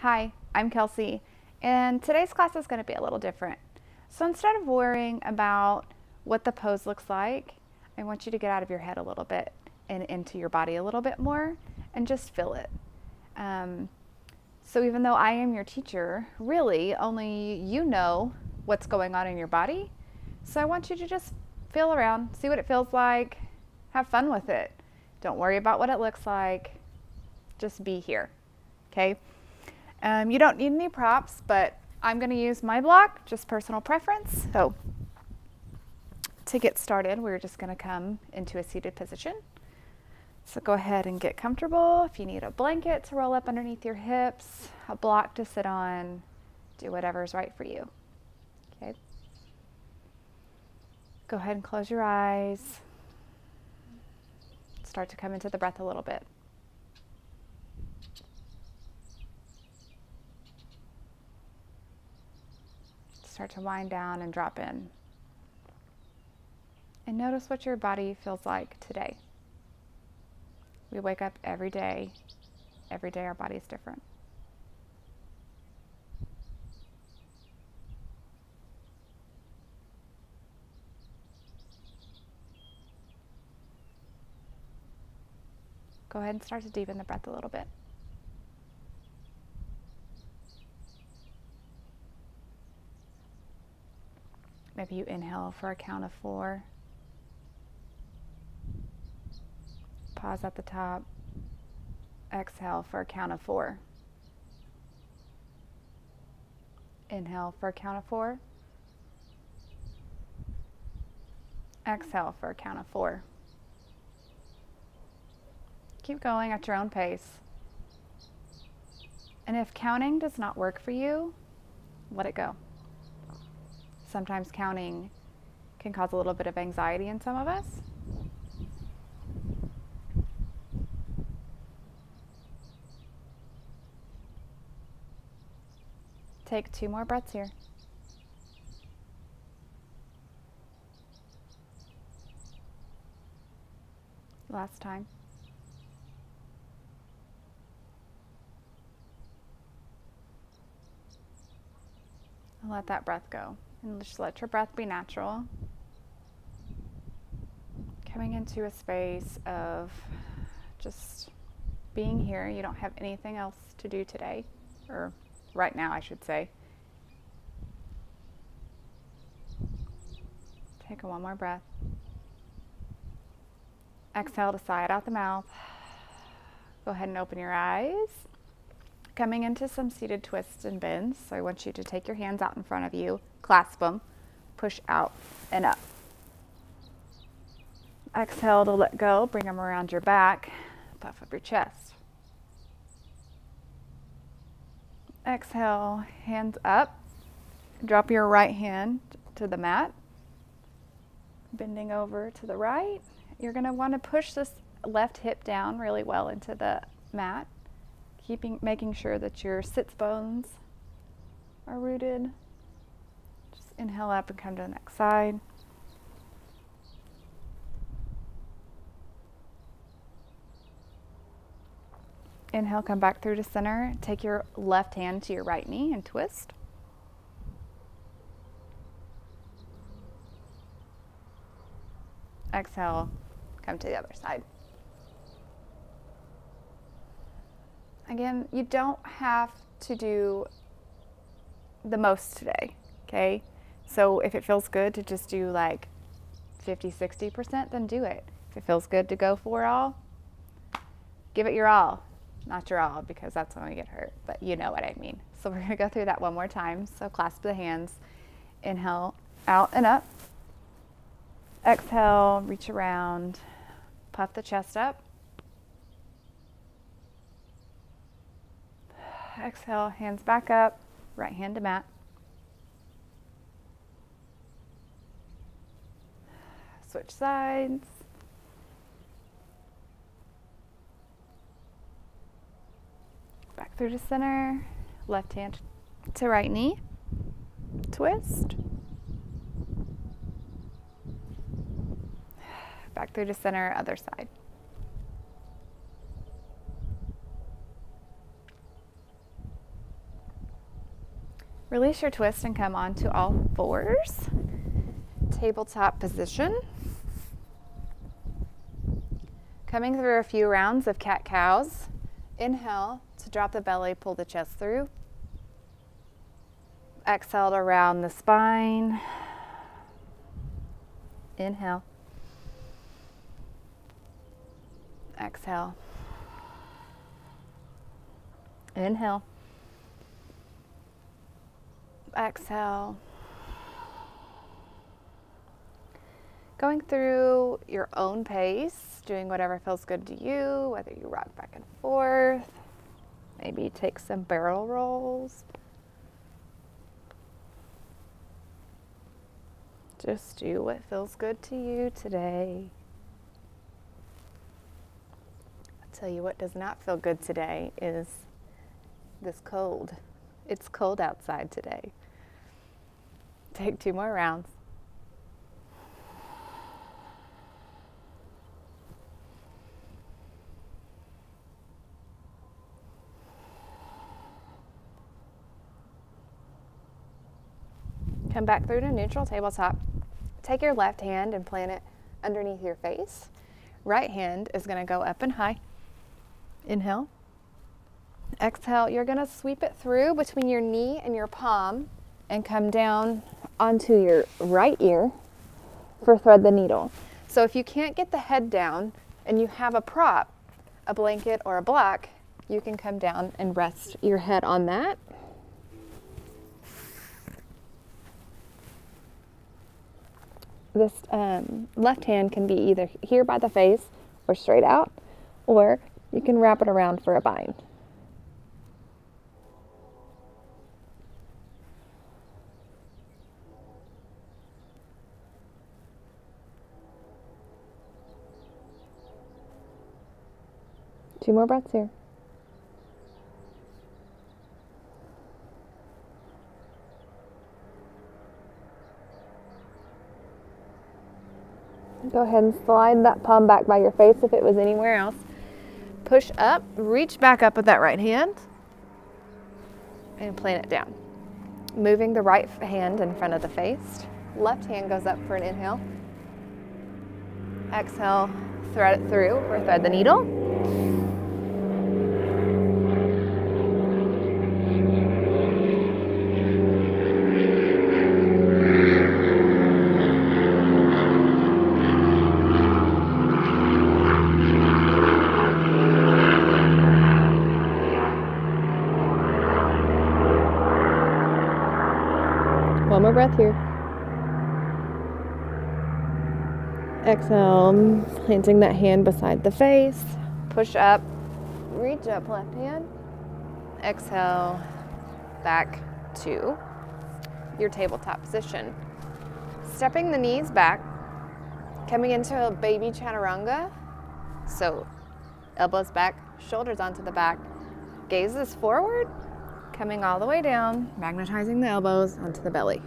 Hi, I'm Kelsey, and today's class is going to be a little different. So instead of worrying about what the pose looks like, I want you to get out of your head a little bit and into your body a little bit more and just feel it. So even though I am your teacher, really only you know what's going on in your body. So I want you to just feel around, see what it feels like, have fun with it. Don't worry about what it looks like. Just be here, okay? You don't need any props, but I'm going to use my block, just personal preference. So to get started, we're just going to come into a seated position. So go ahead and get comfortable. If you need a blanket to roll up underneath your hips, a block to sit on, do whatever's right for you. Okay. Go ahead and close your eyes. Start to come into the breath a little bit. Start to wind down and drop in. And notice what your body feels like today. We wake up every day. Every day our body is different. Go ahead and start to deepen the breath a little bit. Maybe you inhale for a count of 4. Pause at the top. Exhale for a count of 4. Inhale for a count of 4. Exhale for a count of 4. Keep going at your own pace. And if counting does not work for you, let it go. Sometimes counting can cause a little bit of anxiety in some of us. Take 2 more breaths here. Last time. And let that breath go. And just let your breath be natural. Coming into a space of just being here. You don't have anything else to do today, or right now, I should say. Take one more breath. Exhale to sigh it out the mouth. Go ahead and open your eyes. Coming into some seated twists and bends. So I want you to take your hands out in front of you, clasp them, push out and up. Exhale to let go, bring them around your back, puff up your chest. Exhale, hands up. Drop your right hand to the mat. Bending over to the right. You're going to want to push this left hip down really well into the mat. Making sure that your sits bones are rooted. Just inhale up and come to the next side. Inhale, come back through to center. Take your left hand to your right knee and twist. Exhale, come to the other side. Again, you don't have to do the most today, okay? So if it feels good to just do like 50-60%, then do it. If it feels good to go for all, give it your all. Not your all, because that's when we get hurt, but you know what I mean. So we're gonna go through that one more time. So clasp the hands, inhale, out and up. Exhale, reach around, puff the chest up. Exhale, hands back up, right hand to mat. Switch sides. Back through to center, left hand to right knee, twist. Back through to center, other side. Release your twist and come onto all fours. Tabletop position. Coming through a few rounds of cat-cows. Inhale to drop the belly, pull the chest through. Exhale to round the spine. Inhale. Exhale. Inhale. Exhale. Going through your own pace, doing whatever feels good to you, whether you rock back and forth, maybe take some barrel rolls. Just do what feels good to you today. I'll tell you what does not feel good today is this cold. It's cold outside today. Take 2 more rounds. Come back through to neutral tabletop. Take your left hand and plant it underneath your face. Right hand is going to go up and high. Inhale. Exhale. You're going to sweep it through between your knee and your palm and come down onto your right ear for thread the needle. So if you can't get the head down and you have a prop, a blanket or a block, you can come down and rest your head on that. This left hand can be either here by the face or straight out, or you can wrap it around for a bind. Two more breaths here. Go ahead and slide that palm back by your face if it was anywhere else. Push up, reach back up with that right hand, and plant it down. Moving the right hand in front of the face. Left hand goes up for an inhale. Exhale, thread it through or thread the needle. One more breath here. Exhale, planting that hand beside the face. Push up, reach up left hand. Exhale, back to your tabletop position. Stepping the knees back, coming into a baby chaturanga. So elbows back, shoulders onto the back, gazes forward, coming all the way down, magnetizing the elbows onto the belly.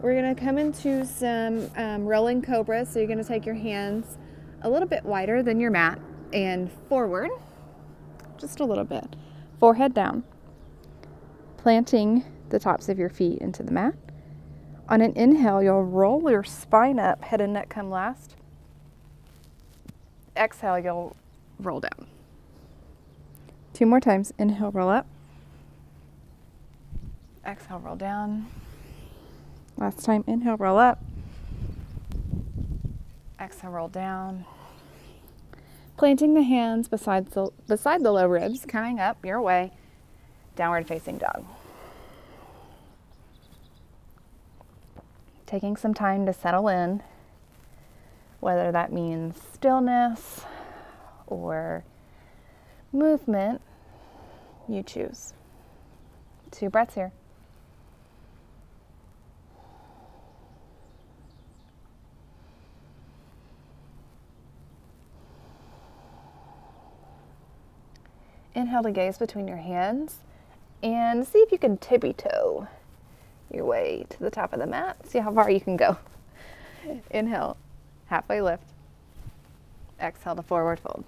We're going to come into some rolling cobras. So you're going to take your hands a little bit wider than your mat and forward, just a little bit. Forehead down, planting the tops of your feet into the mat. On an inhale, you'll roll your spine up, head and neck come last. Exhale, you'll roll down. 2 more times. Inhale, roll up. Exhale, roll down. Last time, inhale, roll up. Exhale, roll down. Planting the hands beside the low ribs, coming up your way, downward facing dog. Taking some time to settle in, whether that means stillness or movement, you choose. 2 breaths here. Inhale to gaze between your hands and see if you can tippy-toe your way to the top of the mat. See how far you can go. Inhale, halfway lift. Exhale to forward fold.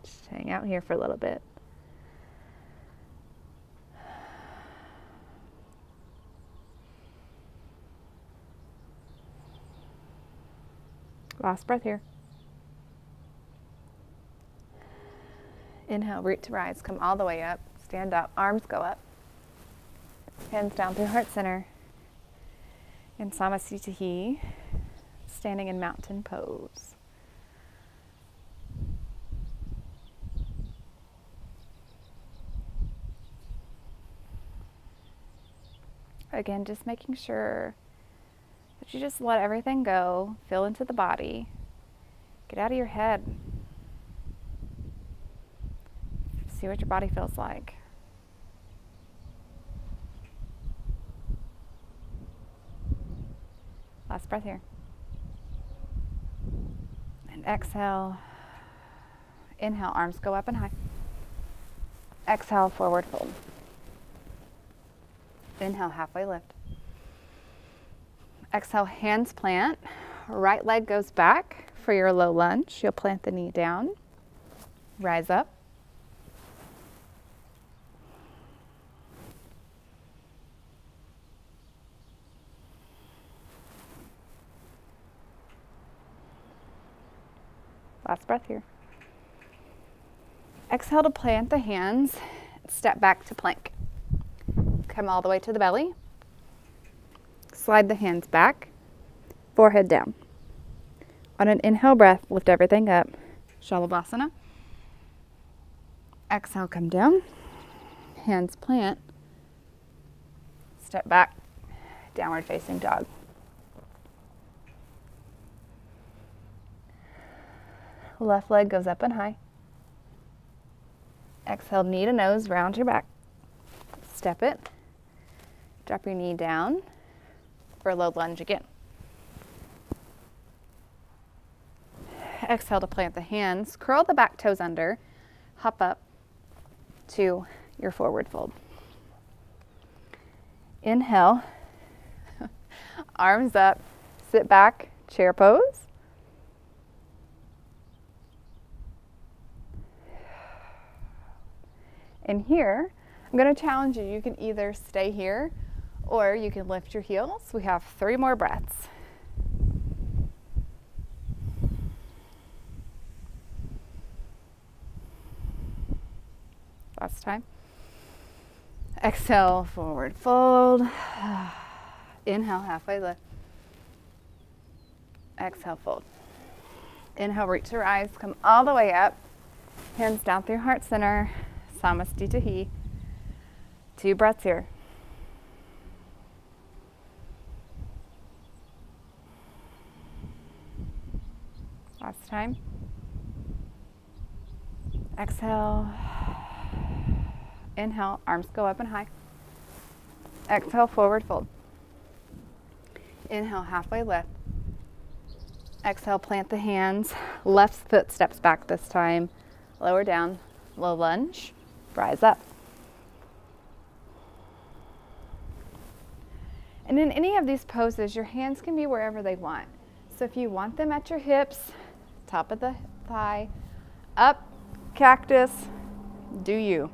Just hang out here for a little bit. Last breath here. Inhale, root to rise. Come all the way up. Stand up. Arms go up. Hands down through heart center. In Samasthiti, standing in mountain pose. Again, just making sure that you just let everything go, feel into the body, get out of your head. See what your body feels like. Last breath here. And exhale. Inhale, arms go up and high. Exhale, forward fold. Inhale, halfway lift. Exhale, hands plant. Right leg goes back for your low lunge. You'll plant the knee down. Rise up. Last breath here. Exhale to plant the hands. Step back to plank. Come all the way to the belly. Slide the hands back. Forehead down. On an inhale breath, lift everything up. Shalabhasana. Exhale, come down. Hands plant. Step back. Downward facing dog. Left leg goes up and high. Exhale, knee to nose, round your back. Step it. Drop your knee down for a low lunge again. Exhale to plant the hands. Curl the back toes under. Hop up to your forward fold. Inhale. Arms up. Sit back, chair pose. And here, I'm going to challenge you. You can either stay here or you can lift your heels. We have 3 more breaths. Last time. Exhale, forward fold. Inhale, halfway lift. Exhale, fold. Inhale, reach to rise. Come all the way up. Hands down through heart center. Samasthiti. 2 breaths here. Last time. Exhale. Inhale, arms go up and high. Exhale, forward fold. Inhale, halfway lift. Exhale, plant the hands. Left foot steps back this time. Lower down, low lunge. Rise up. And in any of these poses, your hands can be wherever they want. So if you want them at your hips, top of the thigh, up, cactus, do you.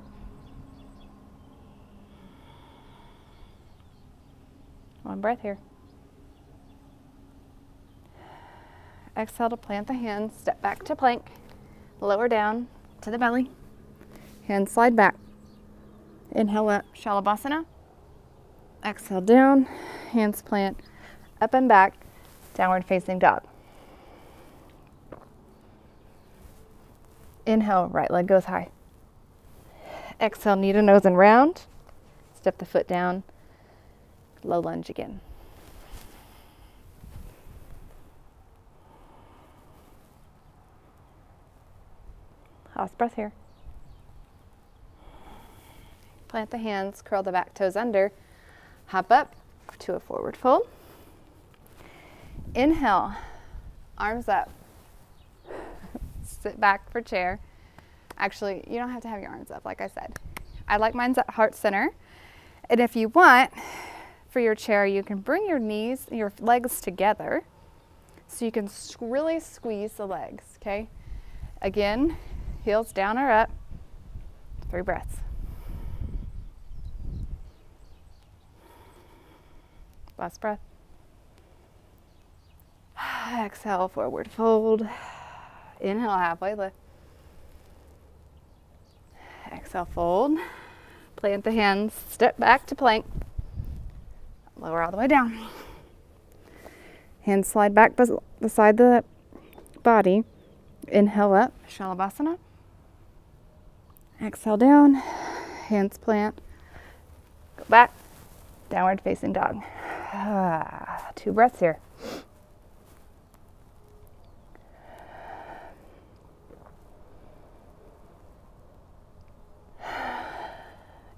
One breath here. Exhale to plant the hands, step back to plank, lower down to the belly. Hands slide back. Inhale up, Shalabhasana. Exhale down, hands plant, up and back, downward facing dog. Inhale, right leg goes high. Exhale, knee to nose and round. Step the foot down, low lunge again. Last breath here. Plant the hands, curl the back toes under, hop up to a forward fold. Inhale, arms up. Sit back for chair. Actually, you don't have to have your arms up, like I said. I like mine's at heart center. And if you want, for your chair, you can bring your knees, your legs together so you can really squeeze the legs, okay? Again, heels down or up. 3 breaths. Last breath. Exhale, forward fold. Inhale, halfway lift. Exhale, fold. Plant the hands, step back to plank. Lower all the way down. Hands slide back beside the body. Inhale up, Shalabhasana. Exhale down, hands plant. Go back, downward facing dog. 2 breaths here.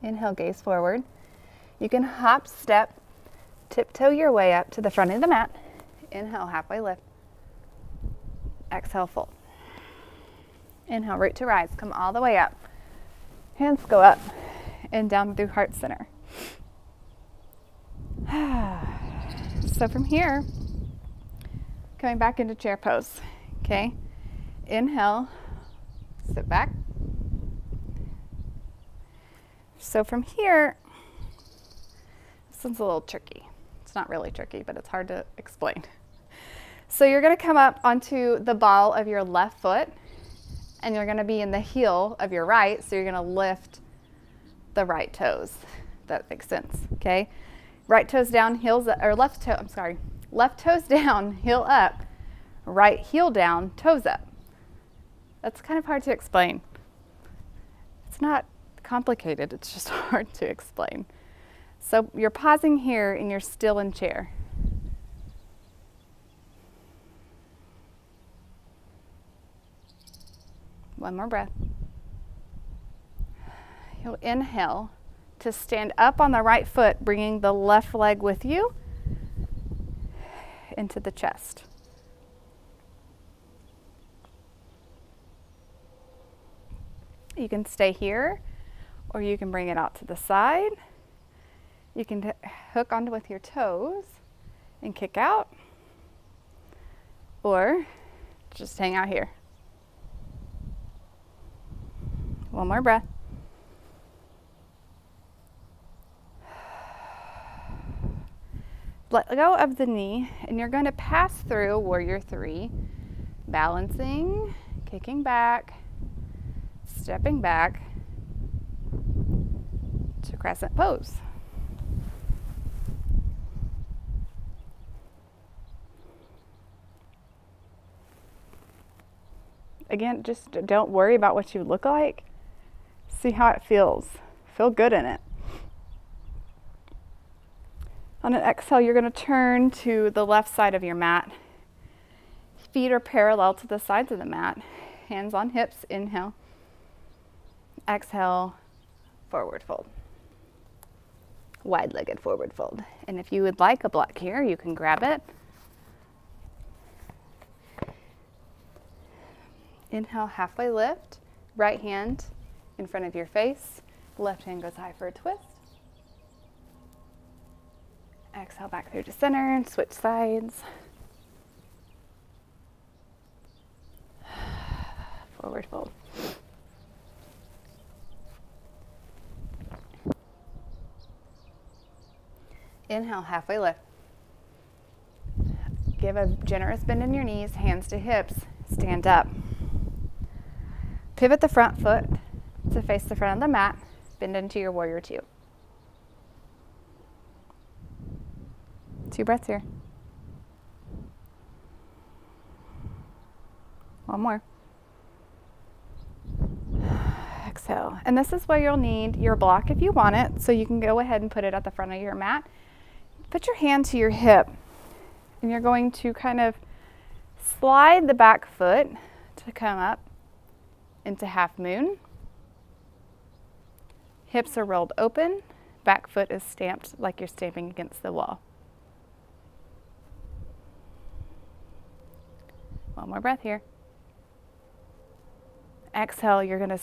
Inhale, gaze forward. You can hop, step, tiptoe your way up to the front of the mat. Inhale, halfway lift. Exhale, fold. Inhale, root to rise. Come all the way up. Hands go up and down through heart center. So from here, coming back into chair pose. Okay. Inhale, sit back. So from here, this one's a little tricky. It's not really tricky, but it's hard to explain. So you're going to come up onto the ball of your left foot, and you're going to be in the heel of your right, so you're going to lift the right toes. That makes sense, okay? Right toes down, heels up, or left toes down, heel up, right heel down, toes up. That's kind of hard to explain. It's not complicated, it's just hard to explain. So you're pausing here and you're still in chair. One more breath. You'll inhale to stand up on the right foot, bringing the left leg with you into the chest. You can stay here, or you can bring it out to the side. You can hook onto with your toes and kick out, or just hang out here. One more breath. Let go of the knee, and you're going to pass through Warrior 3, balancing, kicking back, stepping back to crescent pose. Again, just don't worry about what you look like. See how it feels. Feel good in it. On an exhale, you're going to turn to the left side of your mat. Feet are parallel to the sides of the mat. Hands on hips, inhale. Exhale, forward fold. Wide-legged forward fold. And if you would like a block here, you can grab it. Inhale, halfway lift. Right hand in front of your face. Left hand goes high for a twist. Exhale back through to center and switch sides. Forward fold. Inhale, halfway lift. Give a generous bend in your knees, hands to hips, stand up. Pivot the front foot to face the front of the mat, bend into your Warrior 2. 2 breaths here. One more. Exhale. And this is where you'll need your block if you want it, so you can go ahead and put it at the front of your mat. Put your hand to your hip, and you're going to kind of slide the back foot to come up into half moon. Hips are rolled open, back foot is stamped like you're stamping against the wall. One more breath here. Exhale, you're going to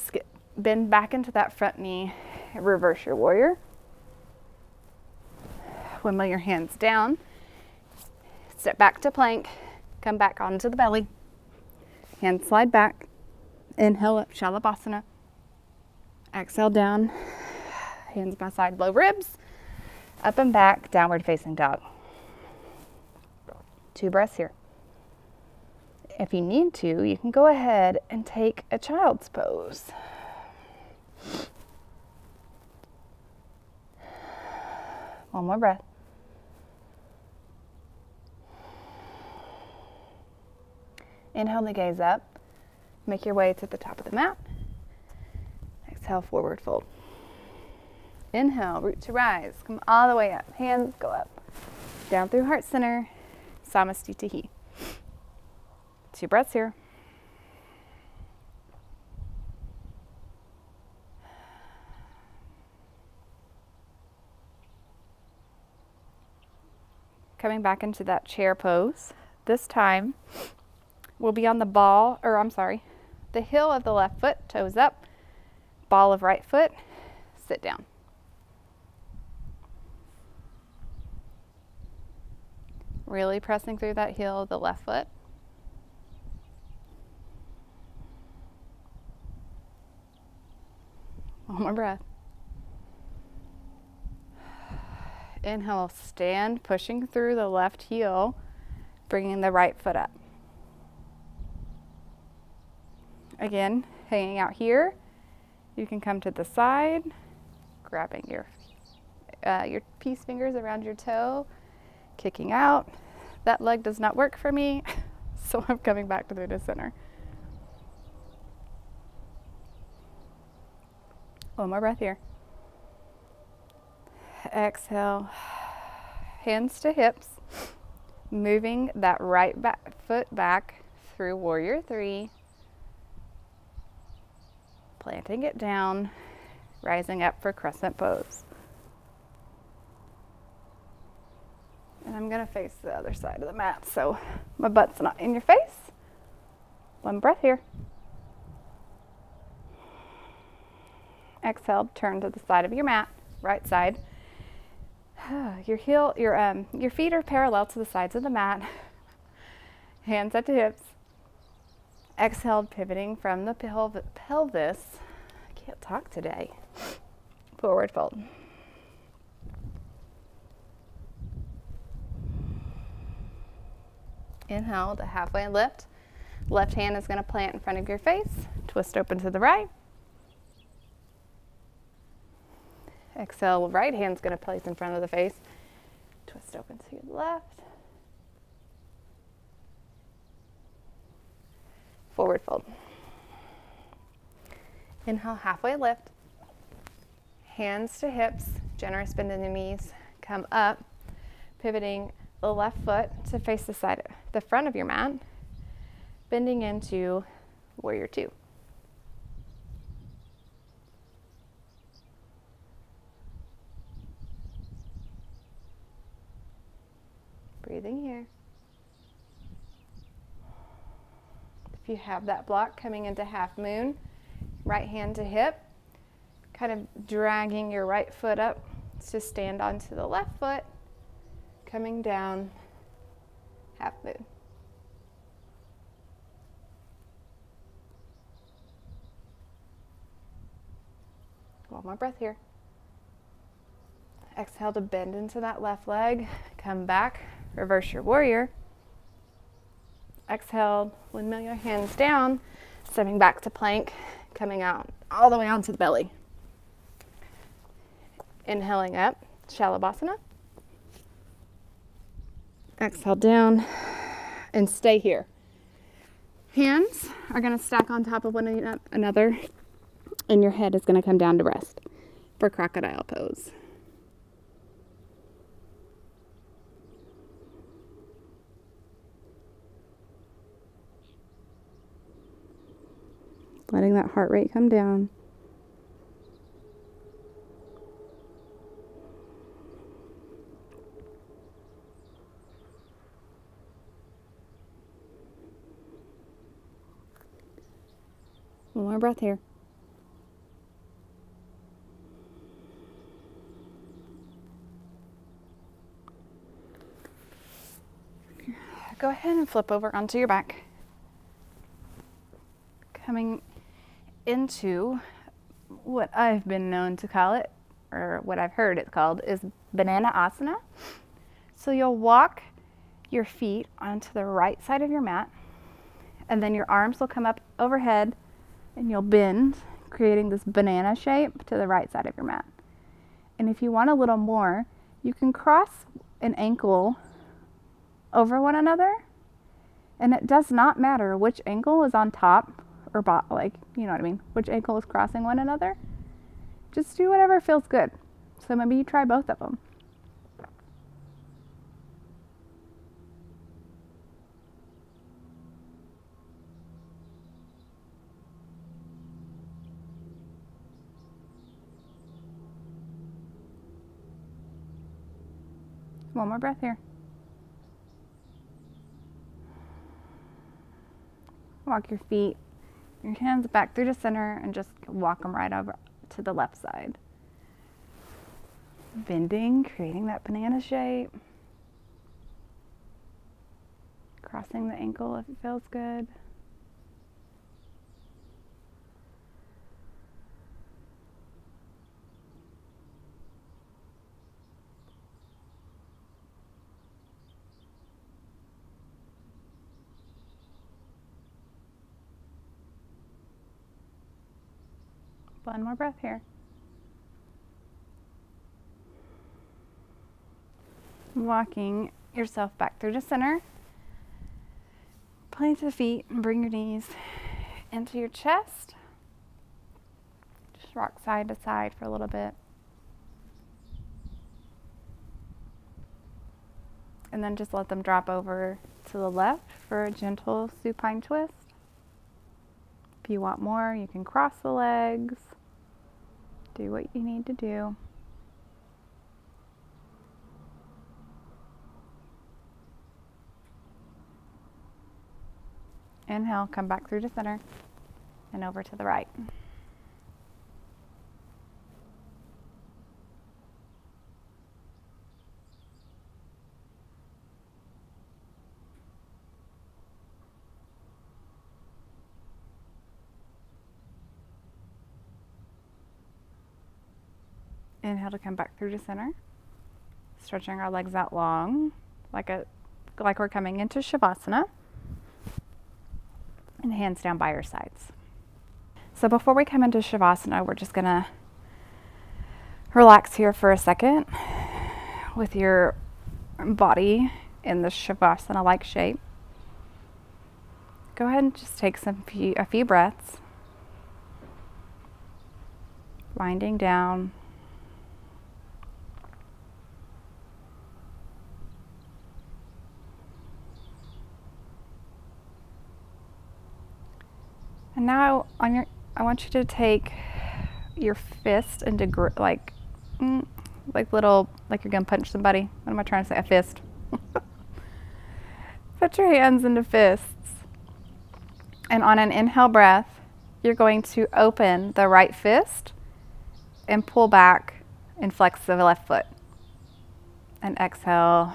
bend back into that front knee, reverse your warrior. Windmill your hands down. Step back to plank, come back onto the belly. Hands slide back. Inhale up, Shalabhasana. Exhale down, hands by side, low ribs. Up and back, downward facing dog. 2 breaths here. If you need to, you can go ahead and take a child's pose. One more breath. Inhale to gaze up. Make your way to the top of the mat. Exhale, forward fold. Inhale, root to rise. Come all the way up. Hands go up. Down through heart center. Samastitihi. 2 breaths here. Coming back into that chair pose. This time, we'll be on the the heel of the left foot, toes up, ball of right foot, sit down. Really pressing through that heel of the left foot. One more breath. Inhale, stand, pushing through the left heel, bringing the right foot up. Again, hanging out here. You can come to the side, grabbing your peace fingers around your toe, kicking out. That leg does not work for me, so I'm coming back through the center. One more breath here. Exhale, hands to hips, moving that right foot back through warrior 3, planting it down, rising up for crescent pose. And I'm going to face the other side of the mat so my butt's not in your face. One breath here. Exhale, turn to the side of your mat, right side. Your feet are parallel to the sides of the mat. Hands at the hips. Exhale, pivoting from the pelvis. I can't talk today. Forward fold. Inhale to halfway lift. Left hand is going to plant in front of your face. Twist open to the right. Exhale, right hand's going to place in front of the face. Twist open to the left. Forward fold. Inhale, halfway lift. Hands to hips, generous bend in the knees. Come up, pivoting the left foot to face the front of your mat, bending into warrior 2. Breathing here. If you have that block coming into half moon, right hand to hip, kind of dragging your right foot up to stand onto the left foot, coming down, half moon. One more breath here. Exhale to bend into that left leg, come back. Reverse your warrior. Exhale, windmill your hands down, stepping back to plank, coming out all the way onto the belly. Inhaling up, Shalabhasana. Exhale down and stay here. Hands are going to stack on top of one another and your head is going to come down to rest for crocodile pose. Letting that heart rate come down. One more breath here. Go ahead and flip over onto your back. Coming into what I've been known to call it, or what I've heard it called, is banana asana. So you'll walk your feet onto the right side of your mat, And then your arms will come up overhead and you'll bend, creating this banana shape to the right side of your mat. And if you want a little more, you can cross an ankle over one another. And it does not matter which ankle is on top or bottom, like, you know what I mean, which ankle is crossing one another. Just do whatever feels good. So maybe you try both of them. One more breath here. Walk your feet, your hands back through the center, and just walk them right over to the left side. Bending, creating that banana shape. Crossing the ankle if it feels good. One more breath here. Walking yourself back through the center. Plant the feet and bring your knees into your chest. Just rock side to side for a little bit. And then just let them drop over to the left for a gentle supine twist. If you want more, you can cross the legs. Do what you need to do. Inhale, come back through the center and over to the right. Inhale to come back through the center. Stretching our legs out long, like we're coming into Shavasana. And hands down by your sides. So before we come into Shavasana, we're just gonna relax here for a second with your body in the Shavasana-like shape. Go ahead and just take a few breaths. Winding down. And now I want you to take your fist into like little, like you're gonna punch somebody. What am I trying to say? A fist. Put your hands into fists. And on an inhale breath, you're going to open the right fist and pull back and flex the left foot. And exhale,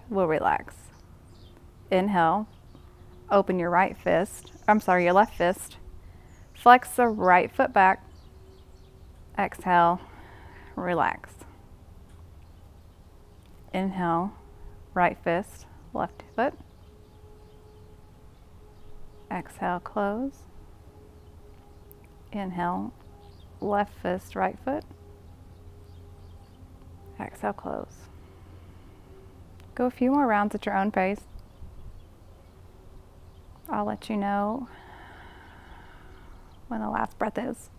we'll relax. Inhale, open your right fist. Your left fist. Flex the right foot back. Exhale, relax. Inhale, right fist, left foot. Exhale, close. Inhale, left fist, right foot. Exhale, close. Go a few more rounds at your own pace. I'll let you know when the last breath is.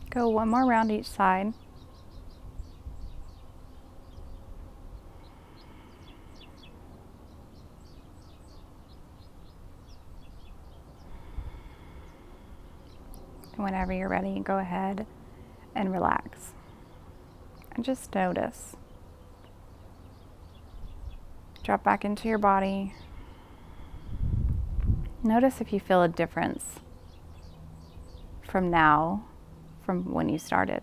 Go one more round each side. And whenever you're ready, go ahead and relax. And just notice. Drop back into your body. Notice if you feel a difference from when you started.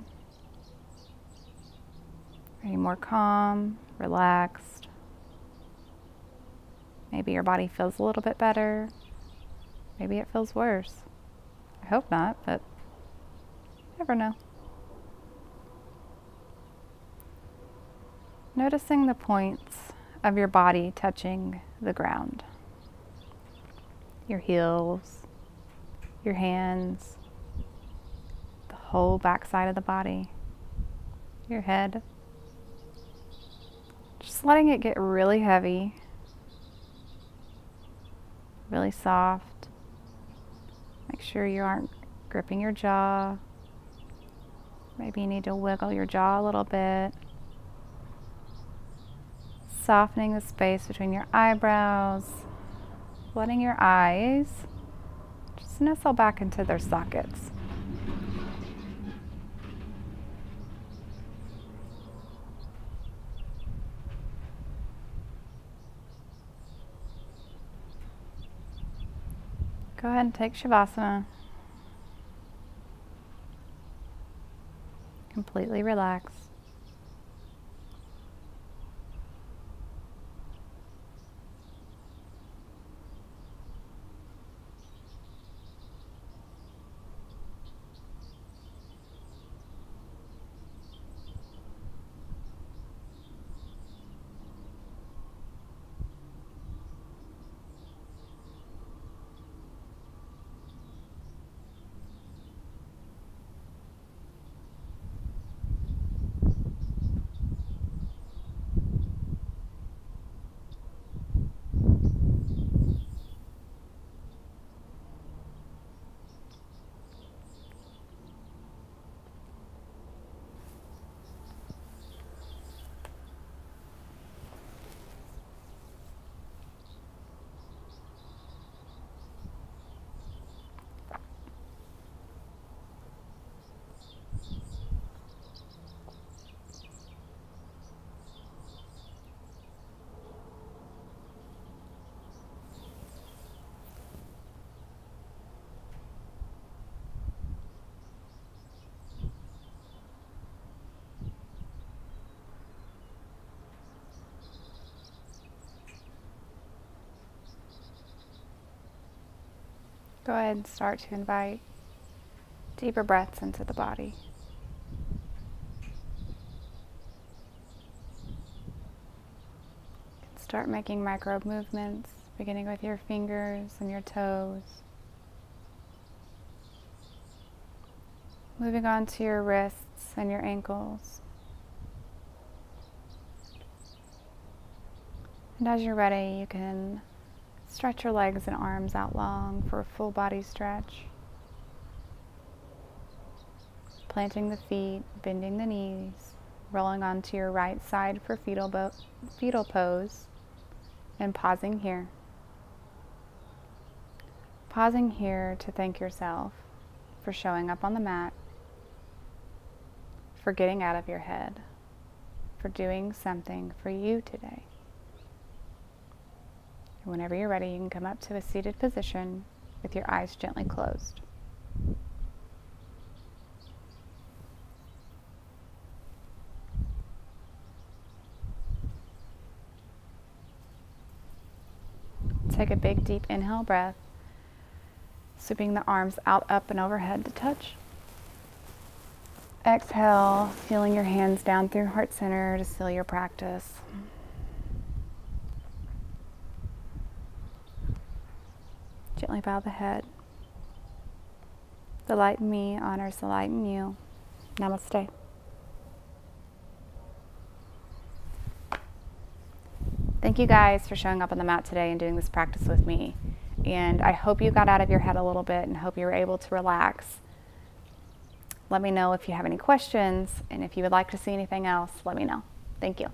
Are you more calm, relaxed? Maybe your body feels a little bit better. Maybe it feels worse. I hope not, but you never know. Noticing the points of your body touching the ground. Your heels, your hands, the whole back side of the body, your head. Just letting it get really heavy, really soft. Make sure you aren't gripping your jaw. Maybe you need to wiggle your jaw a little bit. Softening the space between your eyebrows. Letting your eyes just nestle back into their sockets. Go ahead and take Shavasana. Completely relax. Go ahead and start to invite deeper breaths into the body. Start making micro movements, beginning with your fingers and your toes. Moving on to your wrists and your ankles. And as you're ready, you can stretch your legs and arms out long for a full body stretch. Planting the feet, bending the knees, rolling onto your right side for fetal pose, and pausing here. Pausing here to thank yourself for showing up on the mat, for getting out of your head, for doing something for you today. And whenever you're ready, you can come up to a seated position with your eyes gently closed. Take a big deep inhale breath, sweeping the arms out, up, and overhead to touch. Exhale, feeling your hands down through heart center to seal your practice. Gently bow the head. The light in me honors the light in you. Namaste. Thank you guys for showing up on the mat today and doing this practice with me. And I hope you got out of your head a little bit and hope you were able to relax. Let me know if you have any questions, and if you would like to see anything else, let me know. Thank you.